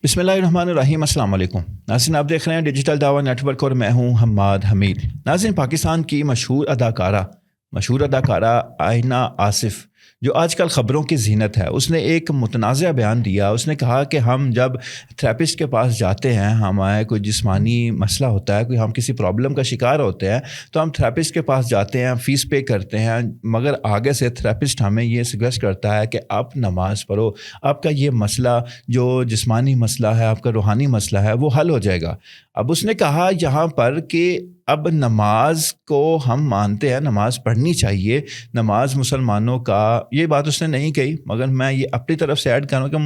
بسم اللہ الرحمن الرحیم۔ السلام علیکم ناظرین، آپ دیکھ رہے ہیں ڈیجیٹل دعویٰ نیٹ ورک اور میں ہوں حماد حمید۔ ناظرین، پاکستان کی مشہور اداکارہ آئینہ آصف جو آج کل خبروں کی زینت ہے، اس نے ایک متنازع بیان دیا۔ اس نے کہا کہ ہم جب تھراپسٹ کے پاس جاتے ہیں، ہمارا کوئی جسمانی مسئلہ ہوتا ہے، کوئی ہم کسی پرابلم کا شکار ہوتے ہیں، تو ہم تھراپسٹ کے پاس جاتے ہیں، فیس پے کرتے ہیں، مگر آگے سے تھراپسٹ ہمیں یہ سجیسٹ کرتا ہے کہ آپ نماز پڑھو، آپ کا یہ مسئلہ جو جسمانی مسئلہ ہے، آپ کا روحانی مسئلہ ہے، وہ حل ہو جائے گا۔ اب اس نے کہا یہاں پر کہ اب نماز کو ہم مانتے ہیں، نماز پڑھنی چاہیے، نماز مسلمانوں کا، یہ بات اس نے نہیں کہی مگر میں یہ اپنی طرف سے ایڈ کروں کہ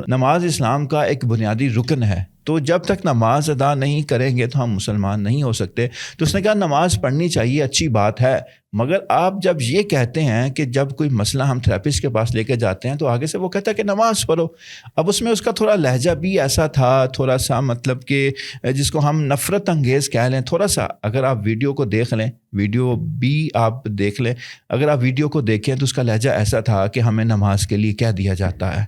نماز اسلام کا ایک بنیادی رکن ہے، تو جب تک نماز ادا نہیں کریں گے تو ہم مسلمان نہیں ہو سکتے۔ تو اس نے کہا نماز پڑھنی چاہیے، اچھی بات ہے، مگر آپ جب یہ کہتے ہیں کہ جب کوئی مسئلہ ہم تھراپسٹ کے پاس لے کے جاتے ہیں تو آگے سے وہ کہتا ہے کہ نماز پڑھو۔ اب اس میں اس کا تھوڑا لہجہ بھی ایسا تھا، تھوڑا سا مطلب کہ جس کو ہم نفرت انگیز کہہ لیں، تھوڑا سا اگر آپ ویڈیو کو دیکھ لیں، ویڈیو بھی آپ دیکھ لیں، اگر آپ ویڈیو کو دیکھیں تو اس کا لہجہ ایسا تھا کہ ہمیں نماز کے لیے کہہ دیا جاتا ہے۔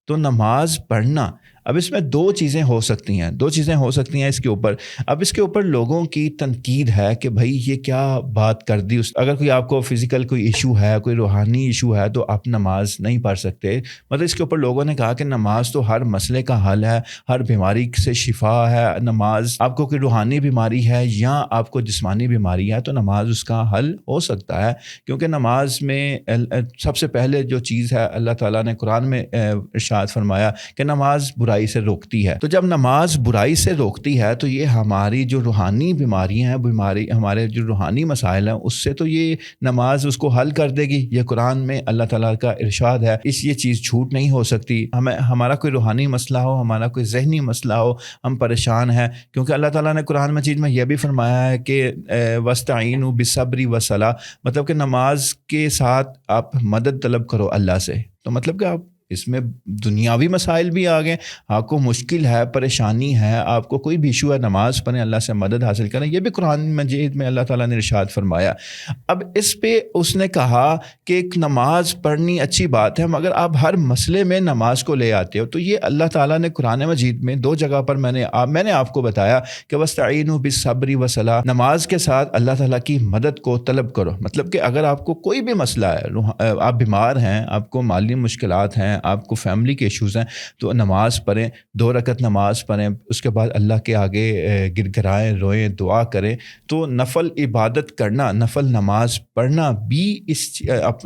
تو نماز پڑھنا، اب اس میں دو چیزیں ہو سکتی ہیں اس کے اوپر۔ اب اس کے اوپر لوگوں کی تنقید ہے کہ بھائی یہ کیا بات کر دی، اگر کوئی آپ کو فزیکل کوئی ایشو ہے، کوئی روحانی ایشو ہے تو آپ نماز نہیں پڑھ سکتے۔ مطلب اس کے اوپر لوگوں نے کہا کہ نماز تو ہر مسئلے کا حل ہے، ہر بیماری سے شفا ہے، نماز آپ کو کوئی روحانی بیماری ہے یا آپ کو جسمانی بیماری ہے تو نماز اس کا حل ہو سکتا ہے، کیونکہ نماز میں سب سے پہلے جو چیز ہے اللہ تعالیٰ نے قرآن میں ارشاد فرمایا کہ نماز برائی سے روکتی ہے۔ تو جب نماز برائی سے روکتی ہے تو یہ ہماری جو روحانی بیماریاں ہیں، ہمارے جو روحانی مسائل ہیں، اس سے تو یہ نماز اس کو حل کر دے گی۔ یہ قرآن میں اللہ تعالیٰ کا ارشاد ہے، یہ چیز جھوٹ نہیں ہو سکتی۔ ہمارا کوئی روحانی مسئلہ ہو، ہمارا کوئی ذہنی مسئلہ ہو، ہم پریشان ہیں، کیونکہ اللہ تعالیٰ نے قرآن مجید میں یہ بھی فرمایا ہے کہ وَاسْتَعِینُوا بِالصَّبْرِ وَالصَّلَاةِ، مطلب کہ نماز کے ساتھ آپ مدد طلب کرو اللہ سے۔ تو مطلب کہ آپ اس میں دنیاوی مسائل بھی آ گئے، آپ کو مشکل ہے، پریشانی ہے، آپ کو کوئی بھی ایشو ہے، نماز پڑھیں، اللہ سے مدد حاصل کریں، یہ بھی قرآن مجید میں اللہ تعالیٰ نے ارشاد فرمایا۔ اب اس پہ اس نے کہا کہ ایک نماز پڑھنی اچھی بات ہے، مگر آپ ہر مسئلے میں نماز کو لے آتے ہو۔ تو یہ اللہ تعالیٰ نے قرآن مجید میں دو جگہ پر میں نے آپ کو بتایا کہ وَاسْتَعِینُوا بِالصَّبْرِ وَالصَّلَاةِ، نماز کے ساتھ اللہ تعالیٰ کی مدد کو طلب کرو۔ مطلب کہ اگر آپ کو کوئی بھی مسئلہ ہے، آپ بیمار ہیں، آپ کو مالی مشکلات ہیں، آپ کو فیملی کے ایشوز ہیں، تو نماز پڑھیں، 2 رکعت نماز پڑھیں، اس کے بعد اللہ کے آگے گر گرائیں، روئیں، دعا کریں۔ تو نفل عبادت کرنا، نفل نماز پڑھنا بھی اس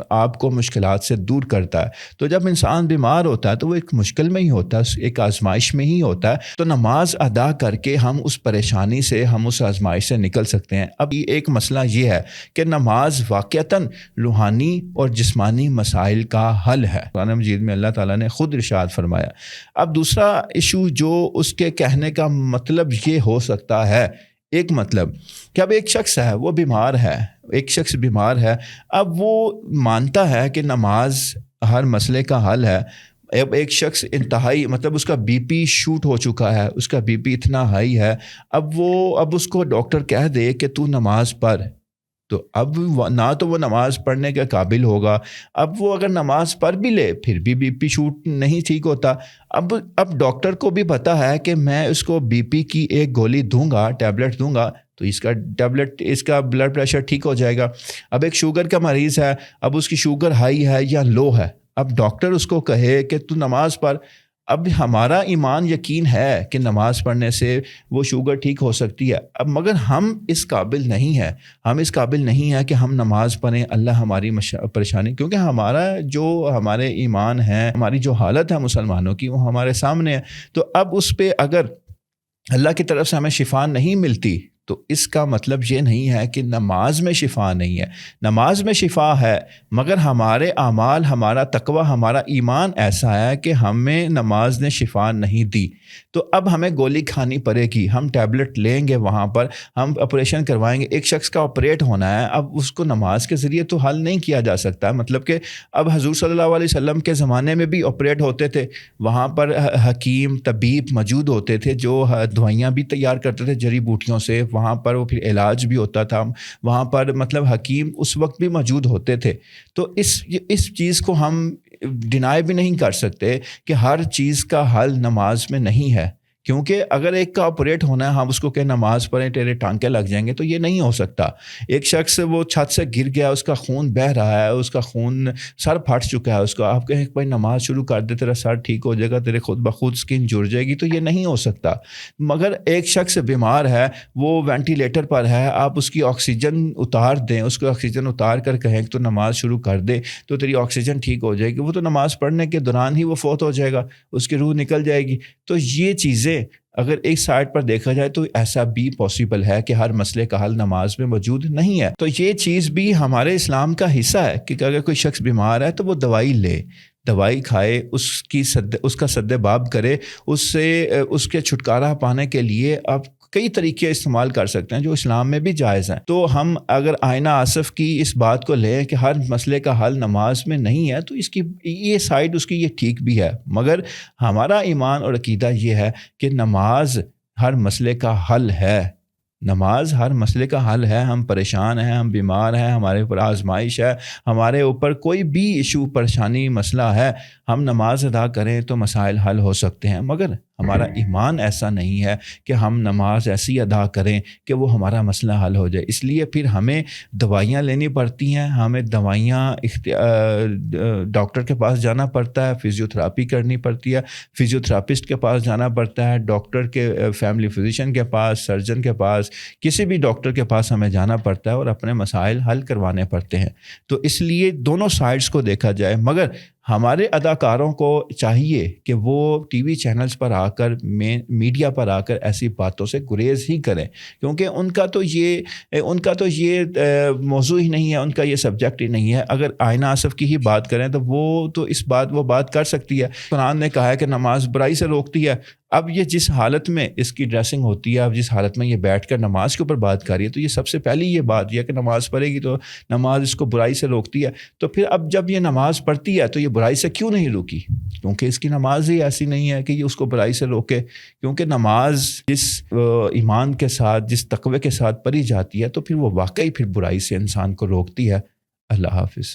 آپ کو مشکلات سے دور کرتا ہے۔ تو جب انسان بیمار ہوتا ہے تو وہ ایک مشکل میں ہی ہوتا ہے، ایک آزمائش میں ہی ہوتا ہے، تو نماز ادا کر کے ہم اس پریشانی سے، ہم اس آزمائش سے نکل سکتے ہیں۔ اب ایک مسئلہ یہ ہے کہ نماز واقعتاً روحانی اور جسمانی مسائل کا حل ہے، قرآن مجید میں اللہ تعالیٰ نے خود ارشاد فرمایا۔ اب دوسرا ایشو جو اس کے کہنے کا مطلب یہ ہو سکتا ہے، ایک مطلب کہ اب ایک شخص ہے، وہ بیمار ہے، اب وہ مانتا ہے کہ نماز ہر مسئلے کا حل ہے۔ اب ایک شخص انتہائی مطلب اس کا بی پی شوٹ ہو چکا ہے، اس کا بی پی اتنا ہائی ہے، اب اس کو ڈاکٹر کہہ دے کہ تو نماز پڑھ، تو اب نہ تو وہ نماز پڑھنے کے قابل ہوگا، اب وہ اگر نماز پڑھ بھی لے پھر بھی بی پی شوٹ نہیں ٹھیک ہوتا۔ اب ڈاکٹر کو بھی پتہ ہے کہ میں اس کو بی پی کی ایک گولی دوں گا، ٹیبلٹ دوں گا تو اس کا بلڈ پریشر ٹھیک ہو جائے گا۔ اب ایک شوگر کا مریض ہے، اب اس کی شوگر ہائی ہے یا لو ہے، اب ڈاکٹر اس کو کہے کہ تو نماز پڑھ، اب ہمارا ایمان یقین ہے کہ نماز پڑھنے سے وہ شوگر ٹھیک ہو سکتی ہے، اب مگر ہم اس قابل نہیں ہیں کہ ہم نماز پڑھیں، اللہ ہماری پریشانی، کیونکہ ہمارے ایمان ہے، ہماری جو حالت ہے مسلمانوں کی، وہ ہمارے سامنے ہے۔ تو اب اس پہ اگر اللہ کی طرف سے ہمیں شفا نہیں ملتی تو اس کا مطلب یہ نہیں ہے کہ نماز میں شفا نہیں ہے، نماز میں شفا ہے، مگر ہمارے اعمال، ہمارا تقوی، ہمارا ایمان ایسا ہے کہ ہمیں نماز نے شفا نہیں دی، تو اب ہمیں گولی کھانی پڑے گی، ہم ٹیبلٹ لیں گے، وہاں پر ہم آپریشن کروائیں گے۔ ایک شخص کا آپریٹ ہونا ہے، اب اس کو نماز کے ذریعے تو حل نہیں کیا جا سکتا، مطلب کہ اب حضور صلی اللہ علیہ وسلم کے زمانے میں بھی آپریٹ ہوتے تھے، وہاں پر حکیم طبیب موجود ہوتے تھے جو دوائیاں بھی تیار کرتے تھے جڑی بوٹیوں سے، وہاں پر وہ پھر علاج بھی ہوتا تھا، وہاں پر مطلب حکیم اس وقت بھی موجود ہوتے تھے۔ تو اس چیز کو ہم ڈینائی بھی نہیں کر سکتے کہ ہر چیز کا حل نماز میں نہیں ہے۔ کیونکہ اگر ایک کا آپریٹ ہونا ہے ہم اس کو کہ نماز پڑھیں تیرے ٹانکے لگ جائیں گے تو یہ نہیں ہو سکتا. ایک شخص وہ چھت سے گر گیا, اس کا خون بہہ رہا ہے, اس کا خون سر پھٹ چکا ہے, اس کو آپ کہیں بھائی نماز شروع کر دے تیرا سر ٹھیک ہو جائے گا, تیرے خود بخود اسکن جڑ جائے گی, تو یہ نہیں ہو سکتا. مگر ایک شخص بیمار ہے, وہ وینٹیلیٹر پر ہے, آپ اس کی آکسیجن اتار دیں, اس کو آکسیجن اتار کر کہیں کہ تو نماز شروع کر دے تو تیری آکسیجن ٹھیک ہو جائے گی, وہ تو نماز پڑھنے کے دوران ہی وہ فوت ہو جائے گا, اس کی روح نکل جائے گی. تو یہ چیزیں اگر ایک سائڈ پر دیکھا جائے تو ایسا بھی پاسبل ہے کہ ہر مسئلے کا حل نماز میں موجود نہیں ہے. تو یہ چیز بھی ہمارے اسلام کا حصہ ہے کہ اگر کوئی شخص بیمار ہے تو وہ دوائی لے, دوائی کھائے, اس کا سد باب کرے, اس سے اس کے چھٹکارا پانے کے لیے آپ کئی طریقے استعمال کر سکتے ہیں جو اسلام میں بھی جائز ہیں. تو ہم اگر آئینہ آصف کی اس بات کو لیں کہ ہر مسئلے کا حل نماز میں نہیں ہے تو اس کی یہ سائڈ اس کی یہ ٹھیک بھی ہے, مگر ہمارا ایمان اور عقیدہ یہ ہے کہ نماز ہر مسئلے کا حل ہے. نماز ہر مسئلے کا حل ہے. ہم پریشان ہیں, ہم بیمار ہیں, ہمارے اوپر آزمائش ہے, ہمارے اوپر کوئی بھی ایشو پریشانی مسئلہ ہے, ہم نماز ادا کریں تو مسائل حل ہو سکتے ہیں. مگر ہمارا ایمان ایسا نہیں ہے کہ ہم نماز ایسی ادا کریں کہ وہ ہمارا مسئلہ حل ہو جائے. اس لیے پھر ہمیں دوائیاں لینی پڑتی ہیں, ہمیں دوائیاں ڈاکٹر کے پاس جانا پڑتا ہے, فزیوتھراپی کرنی پڑتی ہے, فزیوتھراپسٹ کے پاس جانا پڑتا ہے, ڈاکٹر کے فیملی فزیشین کے پاس, سرجن کے پاس, کسی بھی ڈاکٹر کے پاس ہمیں جانا پڑتا ہے اور اپنے مسائل حل کروانے پڑتے ہیں. تو اس لیے دونوں سائڈز کو دیکھا جائے. مگر ہمارے اداکاروں کو چاہیے کہ وہ ٹی وی چینلز پر آ کر میڈیا پر آ کر ایسی باتوں سے گریز ہی کریں, کیونکہ ان کا تو یہ موضوع ہی نہیں ہے, ان کا یہ سبجیکٹ ہی نہیں ہے. اگر آئینہ آصف کی ہی بات کریں تو وہ بات کر سکتی ہے. قرآن نے کہا ہے کہ نماز برائی سے روکتی ہے. اب یہ جس حالت میں اس کی ڈریسنگ ہوتی ہے, اب جس حالت میں یہ بیٹھ کر نماز کے اوپر بات کر رہی ہے, تو یہ سب سے پہلی یہ بات یہ ہے کہ نماز پڑھے گی تو نماز اس کو برائی سے روکتی ہے. تو پھر اب جب یہ نماز پڑھتی ہے تو یہ برائی سے کیوں نہیں روکی؟ کیونکہ اس کی نماز ہی ایسی نہیں ہے کہ یہ اس کو برائی سے روکے. کیونکہ نماز جس ایمان کے ساتھ, جس تقوی کے ساتھ پڑھی جاتی ہے تو پھر وہ واقعی پھر برائی سے انسان کو روکتی ہے. اللہ حافظ.